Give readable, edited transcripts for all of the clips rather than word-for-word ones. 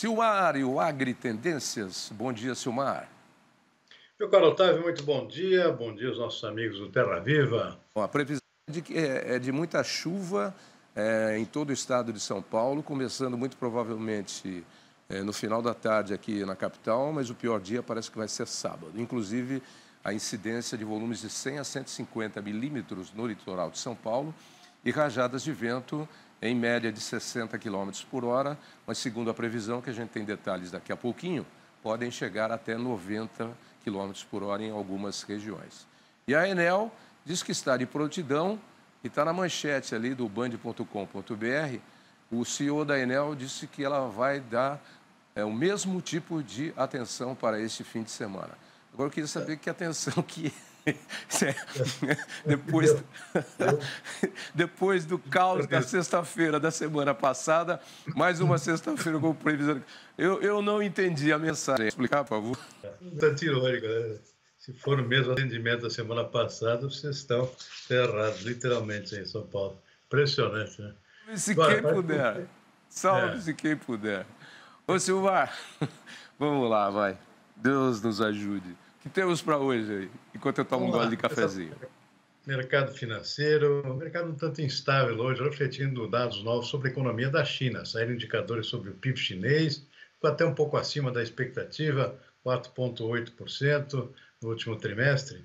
Silmar e o Agri Tendências. Bom dia, Silmar. Meu caro Otávio, muito bom dia. Bom dia aos nossos amigos do Terra Viva. Bom, a previsão é de muita chuva em todo o estado de São Paulo, começando muito provavelmente no final da tarde aqui na capital, mas o pior dia parece que vai ser sábado. Inclusive, a incidência de volumes de 100 a 150 milímetros no litoral de São Paulo e rajadas de vento em média de 60 km por hora, mas segundo a previsão, que a gente tem detalhes daqui a pouquinho, podem chegar até 90 km por hora em algumas regiões. E a Enel diz que está de prontidão e está na manchete ali do band.com.br. O CEO da Enel disse que ela vai dar o mesmo tipo de atenção para este fim de semana. Agora eu queria saber que atenção que depois, depois do caos da sexta-feira da semana passada, mais uma sexta-feira com previsão. Eu não entendi a mensagem. Explicar, por favor? Muito irônico, né? Se for o mesmo atendimento da semana passada, vocês estão errados, literalmente, em São Paulo. Impressionante, né? Se Agora, quem puder. Salve-se quem puder. Ô, Silmar, vamos lá, vai. Deus nos ajude. O que temos para hoje aí, enquanto eu tomo um gole de cafezinho? Mercado financeiro, mercado um tanto instável hoje, refletindo dados novos sobre a economia da China. Saíram indicadores sobre o PIB chinês, ficou até um pouco acima da expectativa, 4,8% no último trimestre,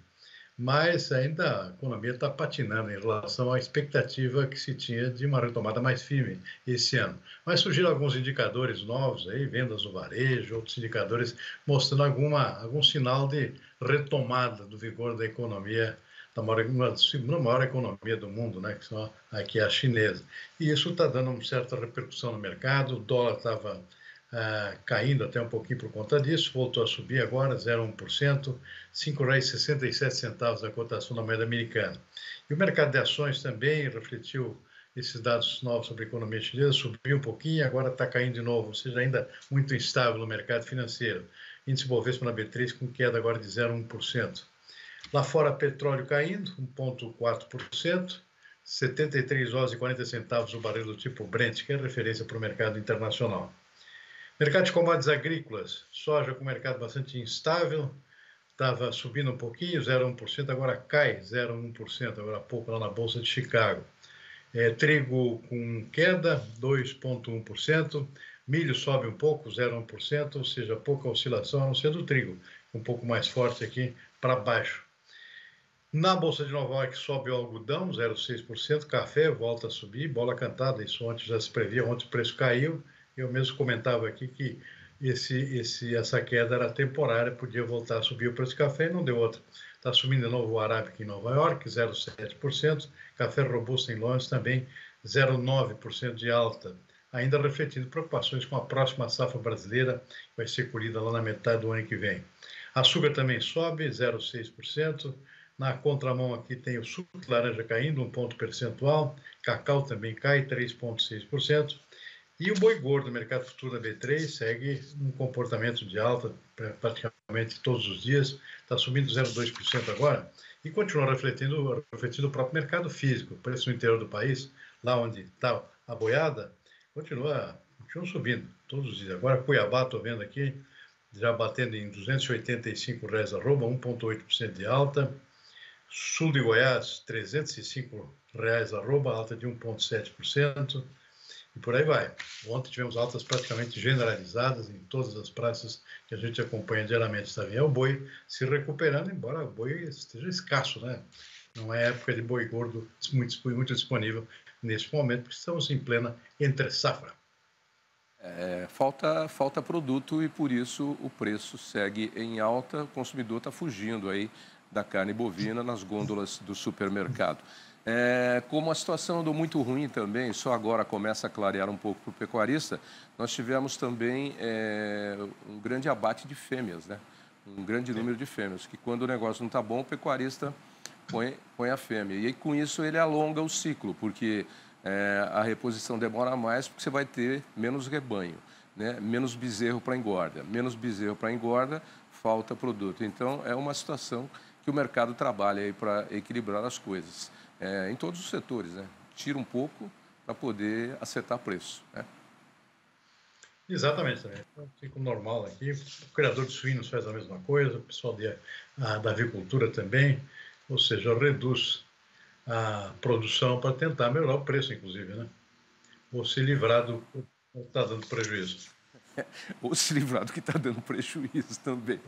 mas ainda a economia está patinando em relação à expectativa que se tinha de uma retomada mais firme esse ano. Mas surgiram alguns indicadores novos aí, vendas no varejo, outros indicadores mostrando algum sinal de retomada do vigor da economia da segunda maior economia do mundo, né, que são aqui a chinesa. E isso está dando uma certa repercussão no mercado, o dólar estava caindo até um pouquinho por conta disso, voltou a subir agora, 0,1%, R$ 5,67 a cotação da moeda americana. E o mercado de ações também refletiu esses dados novos sobre a economia chinesa, subiu um pouquinho, agora está caindo de novo, ou seja, ainda muito instável no mercado financeiro. Índice Bovespa na B3 com queda agora de 0,1%. Lá fora, petróleo caindo, 1,4%, 73 dólares e 40 centavos o barril do tipo Brent, que é referência para o mercado internacional. Mercado de commodities agrícolas, soja com mercado bastante instável, estava subindo um pouquinho, 0,1%, agora cai 0,1%, agora há pouco lá na Bolsa de Chicago. Trigo com queda, 2,1%, milho sobe um pouco, 0,1%, ou seja, pouca oscilação, a não ser do trigo, um pouco mais forte aqui para baixo. Na Bolsa de Nova York sobe o algodão, 0,6%, café volta a subir, bola cantada, isso ontem já se previa, ontem o preço caiu, eu mesmo comentava aqui que essa queda era temporária, podia voltar a subir o preço do café e não deu outra. Está subindo de novo o Arábica em Nova York, 0,7%, café robusto em Londres também 0,9% de alta, ainda refletindo preocupações com a próxima safra brasileira, que vai ser colhida lá na metade do ano que vem. Açúcar também sobe, 0,6%. Na contramão aqui tem o suco de laranja caindo, 1 ponto percentual. Cacau também cai, 3,6%. E o boi gordo, o mercado futuro da B3, segue um comportamento de alta praticamente todos os dias. Está subindo 0,2% agora. E continua refletindo o próprio mercado físico. O preço no interior do país, lá onde está a boiada, continua subindo todos os dias. Agora Cuiabá, estou vendo aqui, já batendo em R$ 285 arroba, 1,8% de alta. Sul de Goiás, R$ 305 arroba, alta de 1,7%, e por aí vai. Ontem tivemos altas praticamente generalizadas em todas as praças que a gente acompanha diariamente. Também é o boi se recuperando, embora o boi esteja escasso, né? Não é época de boi gordo muito disponível nesse momento, porque estamos em plena entre-safra. Falta produto e por isso o preço segue em alta. O consumidor está fugindo aí da carne bovina nas gôndolas do supermercado. Como a situação andou muito ruim também, só agora começa a clarear um pouco para o pecuarista, nós tivemos também um grande abate de fêmeas, né? Um grande número de fêmeas, que quando o negócio não está bom, o pecuarista põe a fêmea. E aí, com isso ele alonga o ciclo, porque a reposição demora mais, porque você vai ter menos rebanho, né? Menos bezerro para engorda. Menos bezerro para engorda, falta produto. Então, é uma situação que o mercado trabalha aí para equilibrar as coisas. Em todos os setores, né? Tira um pouco para poder acertar preço, né? Exatamente, também. Então, fica normal aqui. O criador de suínos faz a mesma coisa, o pessoal da avicultura também, ou seja, reduz a produção para tentar melhorar o preço, inclusive, né? Ou se livrar do que está dando prejuízo. Ou se livrar do que está dando prejuízo também.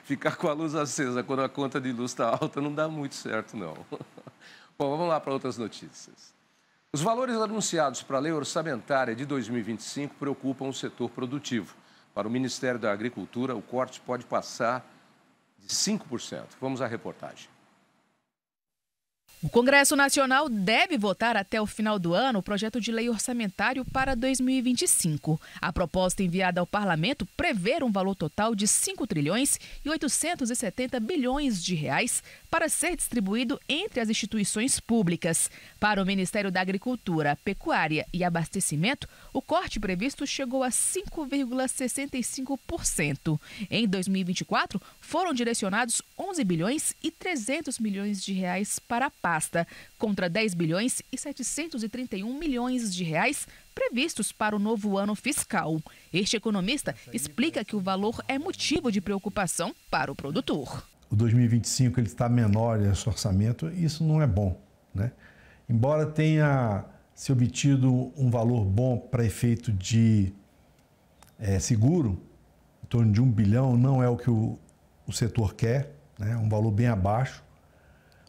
Ficar com a luz acesa quando a conta de luz está alta não dá muito certo, não. Bom, vamos lá para outras notícias. Os valores anunciados para a lei orçamentária de 2025 preocupam o setor produtivo. Para o Ministério da Agricultura, o corte pode passar de 5%. Vamos à reportagem. O Congresso Nacional deve votar até o final do ano o projeto de lei orçamentário para 2025. A proposta enviada ao parlamento prevê um valor total de 5 trilhões e 870 bilhões de reais para ser distribuído entre as instituições públicas. Para o Ministério da Agricultura, Pecuária e Abastecimento, o corte previsto chegou a 5,65%. Em 2024, foram direcionados 11 bilhões e 300 milhões de reais para a pasta, contra 10 bilhões e 731 milhões de reais previstos para o novo ano fiscal. Este economista explica que o valor é motivo de preocupação para o produtor. O 2025 ele está menor esse orçamento, e isso não é bom, né? Embora tenha se obtido um valor bom para efeito de seguro, em torno de 1 bilhão, não é o que o setor quer, né? Um valor bem abaixo.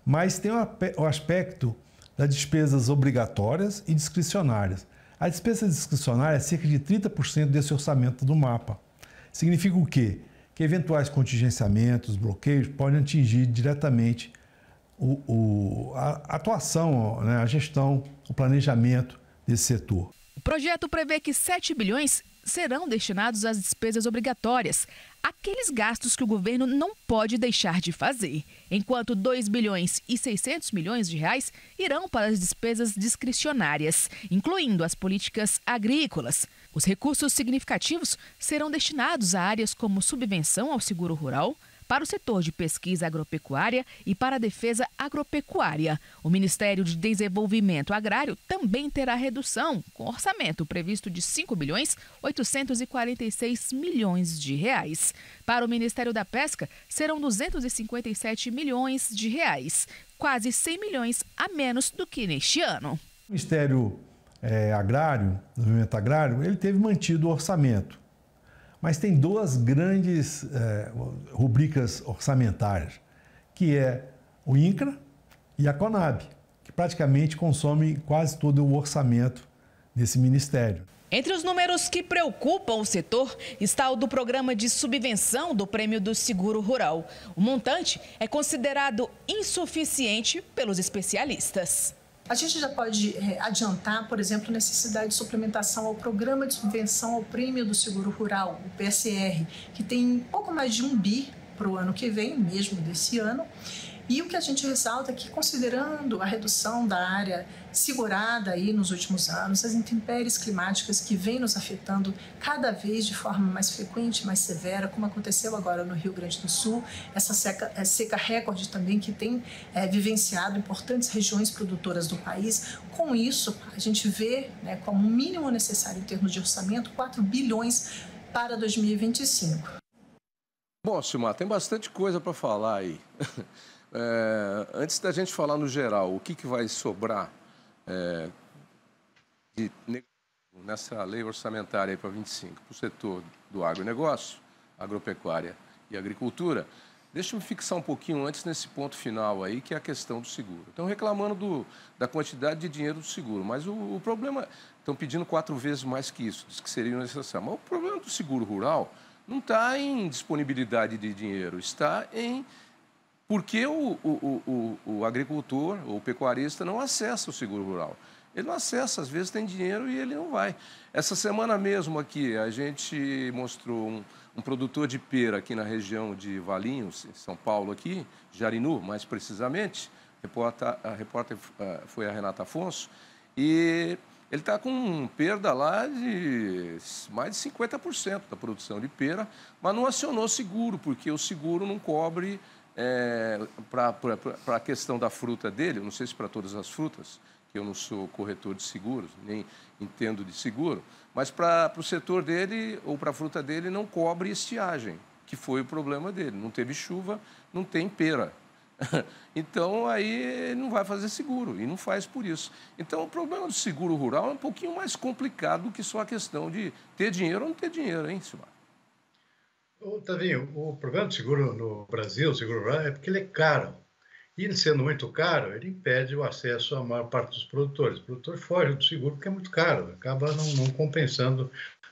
Mas tem o aspecto das despesas obrigatórias e discricionárias. A despesa discricionária é cerca de 30% desse orçamento do mapa. Significa o quê? Que eventuais contingenciamentos, bloqueios, podem atingir diretamente a atuação, né, a gestão, o planejamento desse setor. O projeto prevê que 7 bilhões serão destinados às despesas obrigatórias, aqueles gastos que o governo não pode deixar de fazer, enquanto 2 bilhões e 600 milhões de reais irão para as despesas discricionárias, incluindo as políticas agrícolas. Os recursos significativos serão destinados a áreas como subvenção ao seguro rural, para o setor de pesquisa agropecuária e para a defesa agropecuária. O Ministério de Desenvolvimento Agrário também terá redução, com orçamento previsto de 5 bilhões 846 milhões de reais. Para o Ministério da Pesca, serão 257 milhões de reais, quase 100 milhões a menos do que neste ano. O Ministério Agrário, Desenvolvimento Agrário, ele teve mantido o orçamento. Mas tem duas grandes rubricas orçamentárias, que é o INCRA e a CONAB, que praticamente consomem quase todo o orçamento desse ministério. Entre os números que preocupam o setor está o do programa de subvenção do Prêmio do Seguro Rural. O montante é considerado insuficiente pelos especialistas. A gente já pode adiantar, por exemplo, a necessidade de suplementação ao Programa de Subvenção ao Prêmio do Seguro Rural, o PSR, que tem pouco mais de 1 bi para o ano que vem, mesmo desse ano. E o que a gente ressalta é que, considerando a redução da área segurada aí nos últimos anos, as intempéries climáticas que vêm nos afetando cada vez de forma mais frequente, mais severa, como aconteceu agora no Rio Grande do Sul, essa seca recorde também que tem vivenciado importantes regiões produtoras do país. Com isso, a gente vê, né, como mínimo necessário em termos de orçamento, 4 bilhões para 2025. Bom, Silmar, tem bastante coisa para falar aí. Antes da gente falar no geral, o que vai sobrar nessa lei orçamentária para 25 para o setor do agronegócio, agropecuária e agricultura, deixa eu me fixar um pouquinho antes nesse ponto final aí, que é a questão do seguro. Estão reclamando da quantidade de dinheiro do seguro, mas o problema, estão pedindo 4 vezes mais que isso, diz que seria necessário. Mas o problema do seguro rural não está em disponibilidade de dinheiro, está em porque o agricultor ou o pecuarista não acessa o seguro rural. Ele não acessa, às vezes tem dinheiro e ele não vai. Essa semana mesmo aqui, a gente mostrou um produtor de pera aqui na região de Valinhos, em São Paulo, aqui, Jarinu, mais precisamente. A repórter foi a Renata Afonso. E ele está com perda lá de mais de 50% da produção de pera, mas não acionou seguro, porque o seguro não cobre para a questão da fruta dele, não sei se para todas as frutas, que eu não sou corretor de seguros, nem entendo de seguro, mas para o setor dele ou para a fruta dele não cobre estiagem, que foi o problema dele. Não teve chuva, não tem pera. Então, aí não vai fazer seguro e não faz por isso. Então, o problema do seguro rural é um pouquinho mais complicado do que só a questão de ter dinheiro ou não ter dinheiro, hein, Silmar? Tavinho, o problema do seguro no Brasil, o seguro rural, é porque ele é caro. E ele sendo muito caro, ele impede o acesso à maior parte dos produtores. O produtor foge do seguro porque é muito caro, acaba não compensando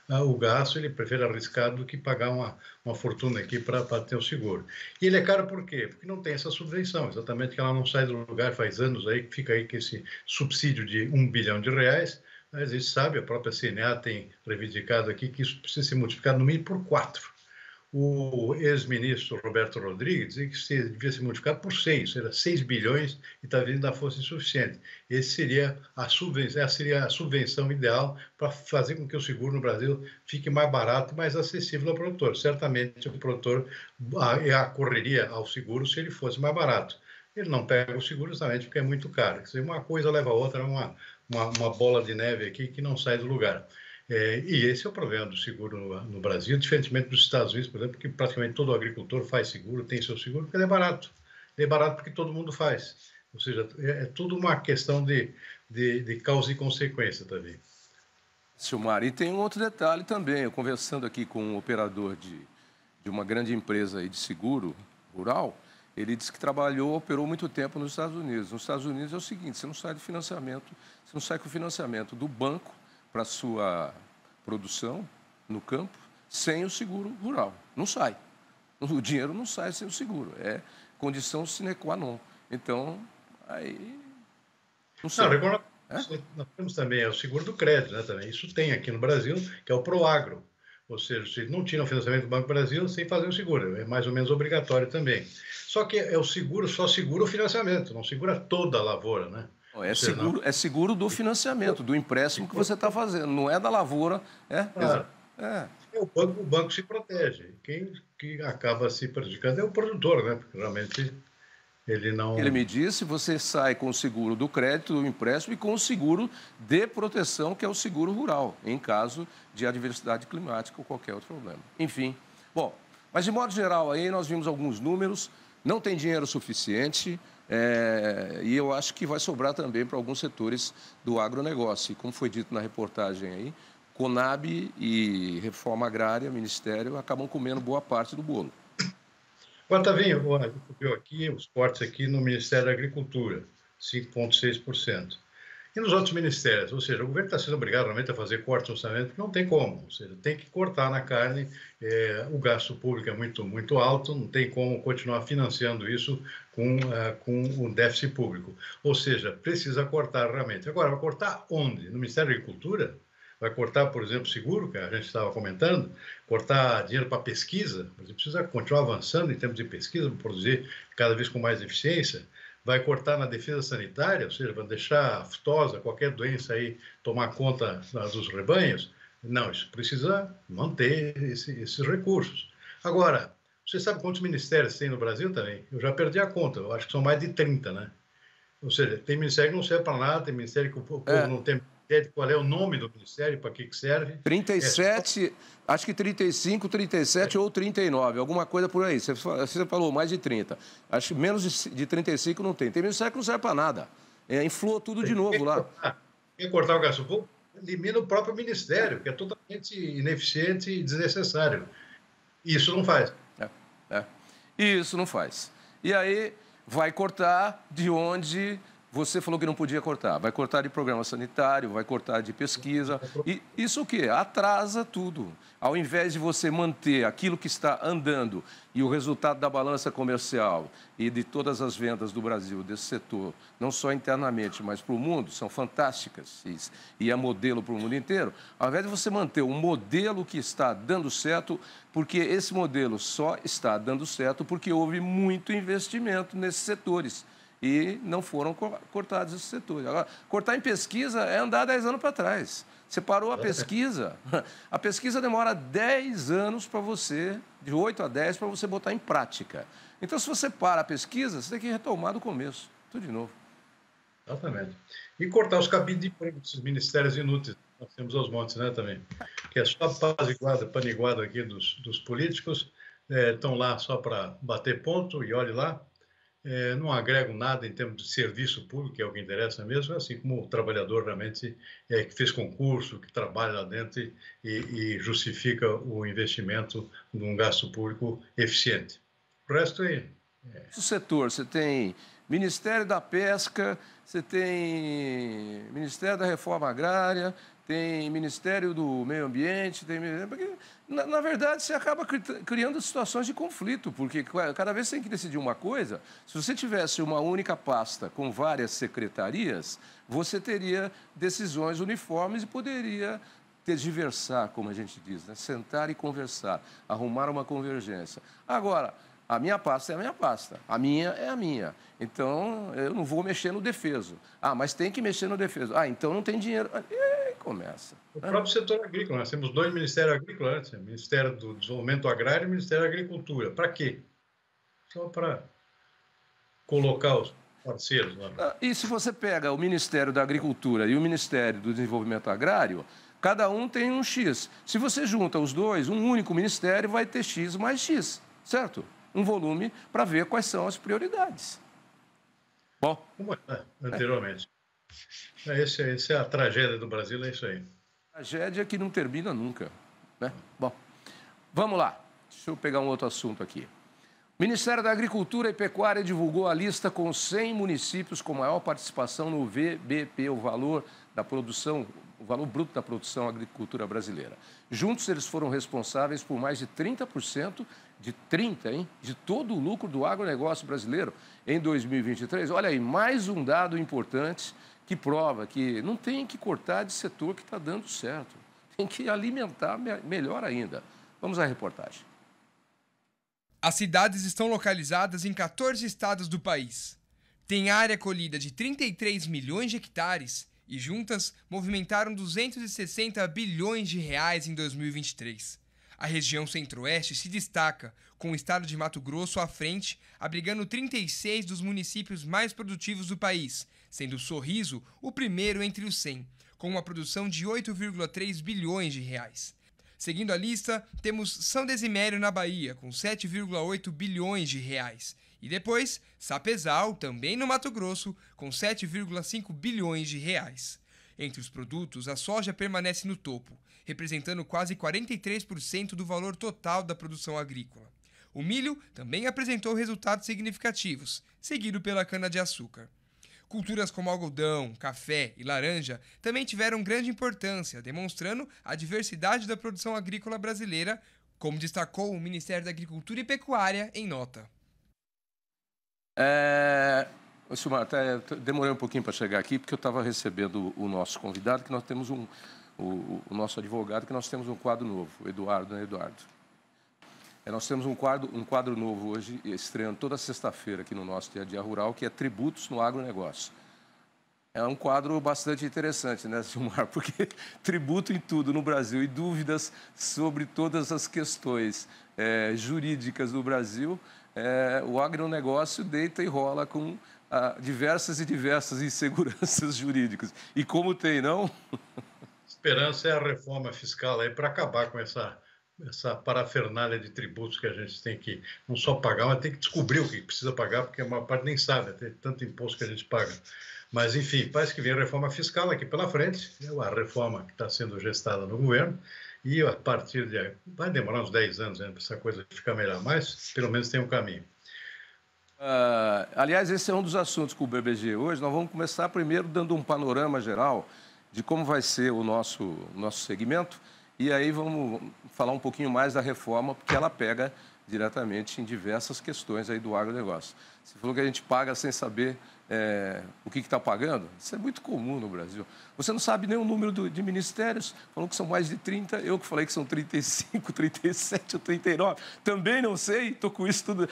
o gasto, ele prefere arriscar do que pagar uma fortuna aqui para ter o seguro. E ele é caro por quê? Porque não tem essa subvenção, exatamente que ela não sai do lugar, faz anos aí que fica aí com esse subsídio de R$1 bilhão, mas a gente sabe, a própria CNA tem reivindicado aqui que isso precisa ser multiplicado no mínimo por 4. O ex-ministro Roberto Rodrigues dizia que devia ser multiplicado por 6, era 6 bilhões e talvez ainda fosse insuficiente. Essa seria a subvenção ideal para fazer com que o seguro no Brasil fique mais barato e mais acessível ao produtor. Certamente o produtor acorreria ao seguro se ele fosse mais barato. Ele não pega o seguro justamente porque é muito caro. Quer dizer, uma coisa leva a outra, uma bola de neve aqui que não sai do lugar. E esse é o problema do seguro no Brasil, diferentemente dos Estados Unidos, por exemplo, que praticamente todo agricultor faz seguro, tem seu seguro, porque ele é barato. Ele é barato porque todo mundo faz. Ou seja, é tudo uma questão de causa e consequência também. Silmar, e tem um outro detalhe também. Eu conversando aqui com um operador de uma grande empresa aí de seguro rural, ele disse que operou muito tempo nos Estados Unidos. Nos Estados Unidos é o seguinte, você não sai do financiamento, você não sai com o financiamento do banco para a sua produção no campo sem o seguro rural. Não sai. O dinheiro não sai sem o seguro. É condição sine qua non. Então, aí... Não sei. Nós temos também o seguro do crédito, né? Também. Isso tem aqui no Brasil, que é o Proagro. Ou seja, se não tira o financiamento do Banco do Brasil, sem fazer o seguro. É mais ou menos obrigatório também. Só que é o seguro, só segura o financiamento, não segura toda a lavoura, né? É seguro do financiamento, do empréstimo que você está fazendo, não é da lavoura. O banco se protege. Quem acaba se prejudicando é o produtor, né? Porque realmente ele não... Ele me disse, você sai com o seguro do crédito, do empréstimo e com o seguro de proteção, que é o seguro rural, em caso de adversidade climática ou qualquer outro problema. Enfim, bom, mas de modo geral aí nós vimos alguns números, não tem dinheiro suficiente, e eu acho que vai sobrar também para alguns setores do agronegócio. E como foi dito na reportagem aí, Conab e Reforma Agrária, Ministério, acabam comendo boa parte do bolo. Agora, Tavinho, a gente viu aqui os cortes aqui no Ministério da Agricultura, 5,6%. E nos outros ministérios, ou seja, o governo está sendo obrigado realmente a fazer cortes no orçamento, porque não tem como, ou seja, tem que cortar na carne, o gasto público é muito, muito alto, não tem como continuar financiando isso com o déficit público. Ou seja, precisa cortar realmente. Agora, vai cortar onde? No Ministério da Agricultura? Vai cortar, por exemplo, seguro, que a gente estava comentando, cortar dinheiro para pesquisa, você precisa continuar avançando em termos de pesquisa, para produzir cada vez com mais eficiência. Vai cortar na defesa sanitária, ou seja, vai deixar a aftosa, qualquer doença aí, tomar conta dos rebanhos. Não, isso precisa manter esses recursos. Agora, você sabe quantos ministérios tem no Brasil também? Eu já perdi a conta, eu acho que são mais de 30, né? Ou seja, tem ministério que não serve para nada, tem ministério que o povo não tem ideia de qual é o nome do ministério, para que serve. 37, acho que 35, 37 ou 39, alguma coisa por aí. Você falou mais de 30. Acho que menos de 35 não tem. Tem ministério que não serve para nada. Inflou tudo de novo lá. Quem cortar o gasto público, elimina o próprio ministério, que é totalmente ineficiente e desnecessário. Isso não faz. Isso não faz. E aí vai cortar de onde você falou que não podia cortar. Vai cortar de programa sanitário, vai cortar de pesquisa. E isso o quê? Atrasa tudo. Ao invés de você manter aquilo que está andando e o resultado da balança comercial e de todas as vendas do Brasil, desse setor, não só internamente, mas para o mundo, são fantásticas e é modelo para o mundo inteiro, ao invés de você manter um modelo que está dando certo, porque esse modelo só está dando certo porque houve muito investimento nesses setores. E não foram cortados esses setores. Agora, cortar em pesquisa é andar 10 anos para trás. Você parou a pesquisa demora 10 anos para você, de 8 a 10, para você botar em prática. Então, se você para a pesquisa, você tem que retomar do começo, tudo de novo. Exatamente. E cortar os cabides de emprego desses ministérios inúteis. Nós temos aos montes, né, também. Que é só paniguada aqui dos políticos, estão lá só para bater ponto e olhe lá. Não agregam nada em termos de serviço público, que é o que interessa mesmo, assim como o trabalhador realmente que fez concurso, que trabalha lá dentro e justifica o investimento num gasto público eficiente. O resto é... O setor, você tem Ministério da Pesca, você tem Ministério da Reforma Agrária, tem Ministério do Meio Ambiente, tem... Na verdade, você acaba criando situações de conflito, porque cada vez que você tem que decidir uma coisa, se você tivesse uma única pasta com várias secretarias, você teria decisões uniformes e poderia tergiversar, como a gente diz, né? Sentar e conversar, arrumar uma convergência. Agora, a minha pasta é a minha pasta, a minha é a minha. Então, eu não vou mexer no defeso. Ah, mas tem que mexer no defeso. Ah, então não tem dinheiro. E começa. O próprio setor agrícola, nós temos 2 ministérios agrícolas, né? Ministério do Desenvolvimento Agrário e Ministério da Agricultura. Para quê? Só para colocar os parceiros lá. E se você pega o Ministério da Agricultura e o Ministério do Desenvolvimento Agrário, cada um tem um X. Se você junta os dois, um único ministério vai ter X mais X, certo? Um volume para ver quais são as prioridades. Bom. Como anteriormente. Essa é a tragédia do Brasil, é isso aí. Tragédia que não termina nunca, né? Bom, vamos lá. Deixa eu pegar um outro assunto aqui. O Ministério da Agricultura e Pecuária divulgou a lista com 100 municípios com maior participação no VBP, o valor da produção, o valor bruto da produção agricultura brasileira. Juntos, eles foram responsáveis por mais de 30%, de todo o lucro do agronegócio brasileiro em 2023. Olha aí, mais um dado importante que prova que não tem que cortar de setor que está dando certo. Tem que alimentar melhor ainda. Vamos à reportagem. As cidades estão localizadas em 14 estados do país. Tem área colhida de 33 milhões de hectares e juntas movimentaram 260 bilhões de reais em 2023. A região centro-oeste se destaca, com o estado de Mato Grosso à frente, abrigando 36 dos municípios mais produtivos do país, sendo Sorriso o primeiro entre os 100, com uma produção de 8,3 bilhões de reais. Seguindo a lista, temos São Desimério na Bahia, com 7,8 bilhões de reais. E depois, Sapezal, também no Mato Grosso, com 7,5 bilhões de reais. Entre os produtos, a soja permanece no topo, representando quase 43% do valor total da produção agrícola. O milho também apresentou resultados significativos, seguido pela cana-de-açúcar. Culturas como algodão, café e laranja também tiveram grande importância, demonstrando a diversidade da produção agrícola brasileira, como destacou o Ministério da Agricultura e Pecuária em nota. Silmar, demorei um pouquinho para chegar aqui, porque eu estava recebendo o nosso convidado, que nós temos o nosso advogado, que nós temos um quadro novo, o Eduardo, né, Eduardo? Nós temos um quadro novo hoje, estreando toda sexta-feira aqui no nosso Dia a Dia Rural, que é Tributos no Agronegócio. É um quadro bastante interessante, né, Silmar? Porque tributo em tudo no Brasil e dúvidas sobre todas as questões jurídicas do Brasil, o agronegócio deita e rola com diversas inseguranças jurídicas. E como tem, não? Esperança é a reforma fiscal aí para acabar com essa parafernália de tributos que a gente tem que não só pagar, mas tem que descobrir o que precisa pagar, porque a maior parte nem sabe, tem tanto imposto que a gente paga. Mas, enfim, parece que vem a reforma fiscal aqui pela frente, a reforma que está sendo gestada no governo, e a partir de... vai demorar uns 10 anos, né, para essa coisa ficar melhor, mas pelo menos tem um caminho. Aliás, esse é um dos assuntos com o BBG hoje. Nós vamos começar primeiro dando um panorama geral de como vai ser o nosso segmento, e aí vamos falar um pouquinho mais da reforma, porque ela pega diretamente em diversas questões aí do agronegócio. Você falou que a gente paga sem saber o que está pagando. Isso é muito comum no Brasil. Você não sabe nem o número de ministérios, falou que são mais de 30, eu que falei que são 35, 37 ou 39. Também não sei, estou com isso tudo.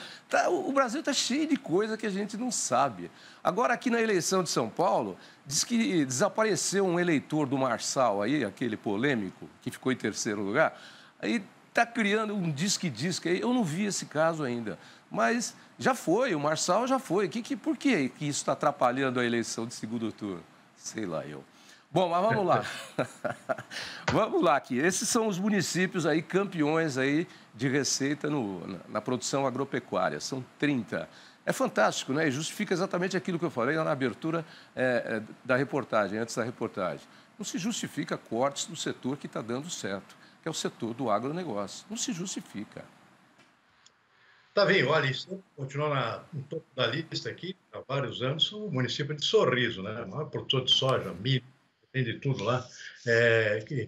O Brasil está cheio de coisa que a gente não sabe. Agora, aqui na eleição de São Paulo, diz que desapareceu um eleitor do Marçal aí, aquele polêmico, que ficou em terceiro lugar. Aí está criando um disque-disque aí. Eu não vi esse caso ainda, mas já foi, o Marçal já foi. Por que isso está atrapalhando a eleição de segundo turno? Sei lá eu. Bom, mas vamos lá. Vamos lá aqui. Esses são os municípios aí campeões aí de receita na produção agropecuária. São 30. É fantástico, né? E justifica exatamente aquilo que eu falei lá na abertura da reportagem, antes da reportagem. Não se justifica cortes do setor que está dando certo, que é o setor do agronegócio. Não se justifica. Tavinho, olha, isso continua no topo da lista aqui, há vários anos, o município de Sorriso, né? O maior produtor de soja, milho, tem de tudo lá,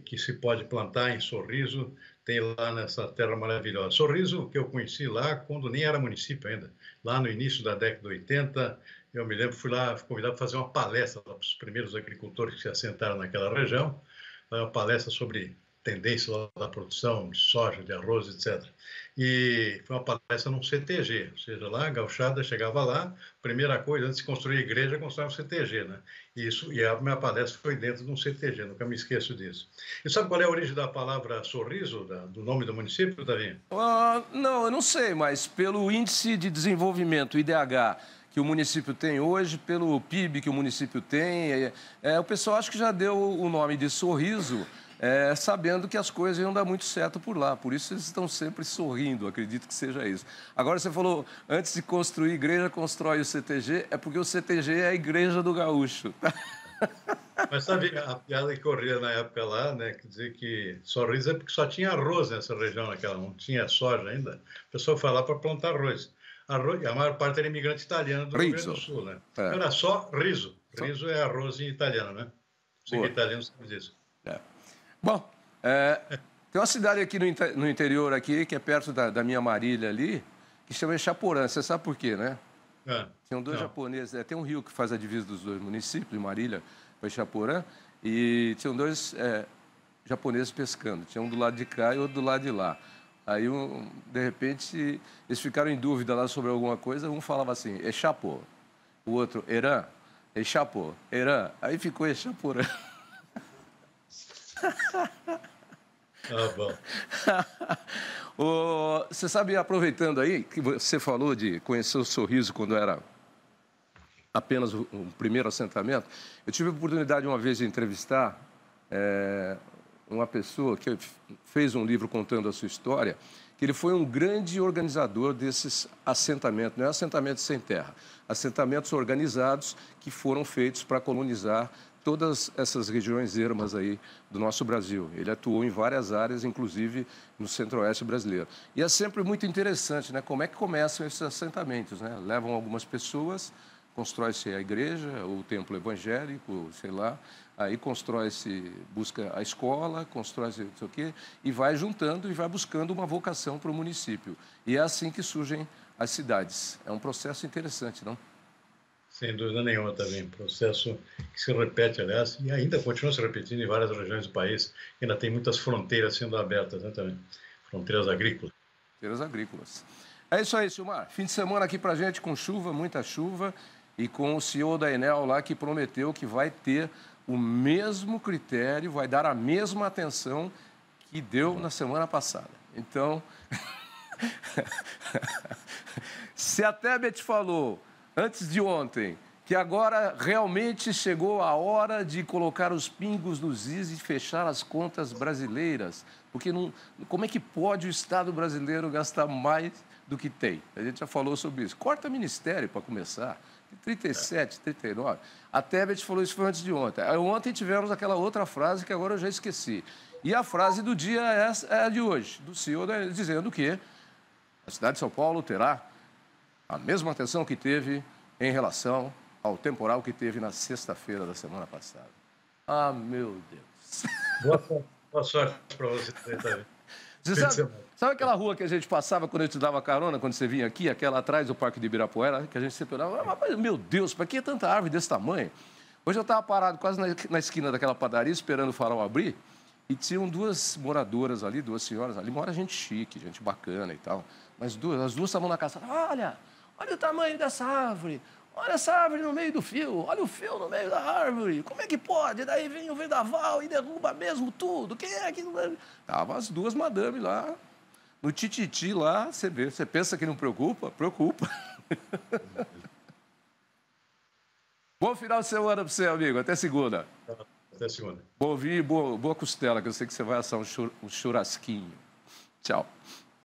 que se pode plantar em Sorriso, tem lá nessa terra maravilhosa. Sorriso, que eu conheci lá quando nem era município ainda, lá no início da década de 80, eu me lembro, fui lá convidado para fazer uma palestra para os primeiros agricultores que se assentaram naquela região, uma palestra sobre tendência lá da produção de soja, de arroz, etc. E foi uma palestra num CTG, ou seja, lá a gauchada chegava lá, primeira coisa, antes de construir a igreja, construir um CTG, né? E a minha palestra foi dentro de um CTG, nunca me esqueço disso. E sabe qual é a origem da palavra sorriso, do nome do município, Davi? Não, eu não sei, mas pelo índice de desenvolvimento, IDH, que o município tem hoje, pelo PIB que o município tem, o pessoal acho que já deu o nome de Sorriso, sabendo que as coisas iam dar muito certo por lá. Por isso eles estão sempre sorrindo, acredito que seja isso. Agora você falou, antes de construir igreja, constrói o CTG, é porque o CTG é a igreja do gaúcho. Mas sabe, a piada que corria na época lá, né, quer dizer que Sorriso é porque só tinha arroz nessa região, naquela, não tinha soja ainda. O pessoal foi lá para plantar arroz. A maior parte era imigrante italiano do Rio Grande do Sul, né? Era só riso. Riso é arroz em italiano, né? Você que é italiano sabe disso. Bom, tem uma cidade aqui no interior, aqui, que é perto da minha Marília ali, que chama Echaporã. Você sabe por quê, né? Tinham dois japoneses, tem um rio que faz a divisa dos dois municípios, de Marília para Echaporã, e tinham dois japoneses pescando. Tinha um do lado de cá e outro do lado de lá. Aí, de repente, eles ficaram em dúvida lá sobre alguma coisa, um falava assim, Echapô, o outro, Herã, Echapô, Herã, aí ficou Echaporã. Bom. Você sabe, aproveitando aí, que você falou de conhecer o Sorriso quando era apenas o primeiro assentamento, eu tive a oportunidade uma vez de entrevistar uma pessoa que fez um livro contando a sua história, que ele foi um grande organizador desses assentamentos, não é assentamentos sem terra, assentamentos organizados que foram feitos para colonizar todas essas regiões ermas aí do nosso Brasil. Ele atuou em várias áreas, inclusive no centro-oeste brasileiro. E é sempre muito interessante, né? Como é que começam esses assentamentos, né? Levam algumas pessoas, constrói-se a igreja, o templo evangélico, sei lá, aí constrói-se, busca a escola, constrói-se não sei o quê, e vai juntando e vai buscando uma vocação para o município. E é assim que surgem as cidades. É um processo interessante, não? Sem dúvida nenhuma também. Processo que se repete, aliás, e ainda continua se repetindo em várias regiões do país. Ainda tem muitas fronteiras sendo abertas, né, também. Fronteiras agrícolas. Fronteiras agrícolas. É isso aí, Silmar. Fim de semana aqui pra gente com chuva, muita chuva, e com o CEO da Enel lá que prometeu que vai ter o mesmo critério, vai dar a mesma atenção que deu na semana passada. Então, se a Tebet falou antes de ontem que agora realmente chegou a hora de colocar os pingos nos is e fechar as contas brasileiras, porque como é que pode o Estado brasileiro gastar mais do que tem? A gente já falou sobre isso. Corta ministério para começar. 37, 39. A Tebet falou isso foi antes de ontem. Ontem tivemos aquela outra frase que agora eu já esqueci. E a frase do dia é a de hoje, do CEO dizendo que a cidade de São Paulo terá a mesma atenção que teve em relação ao temporal que teve na sexta-feira da semana passada. Ah, meu Deus. Boa sorte para você também. Você sabe aquela rua que a gente passava quando eu te dava carona, quando você vinha aqui, aquela atrás do Parque de Ibirapuera, que a gente sempre olhava, mas, meu Deus, para que tanta árvore desse tamanho? Hoje eu estava parado quase na esquina daquela padaria, esperando o farol abrir, e tinham duas moradoras ali, duas senhoras ali, mora gente chique, gente bacana e tal, mas as duas estavam na casa, olha o tamanho dessa árvore, olha essa árvore no meio do fio, olha o fio no meio da árvore, como é que pode? Daí vem o vendaval e derruba mesmo tudo, quem é que... Estavam as duas madames lá, No Tititi lá, você vê. Você pensa que não preocupa? Preocupa. Bom final de semana para você, amigo. Até segunda. Até segunda. Bom vinho e boa costela, que eu sei que você vai assar um churrasquinho. Tchau.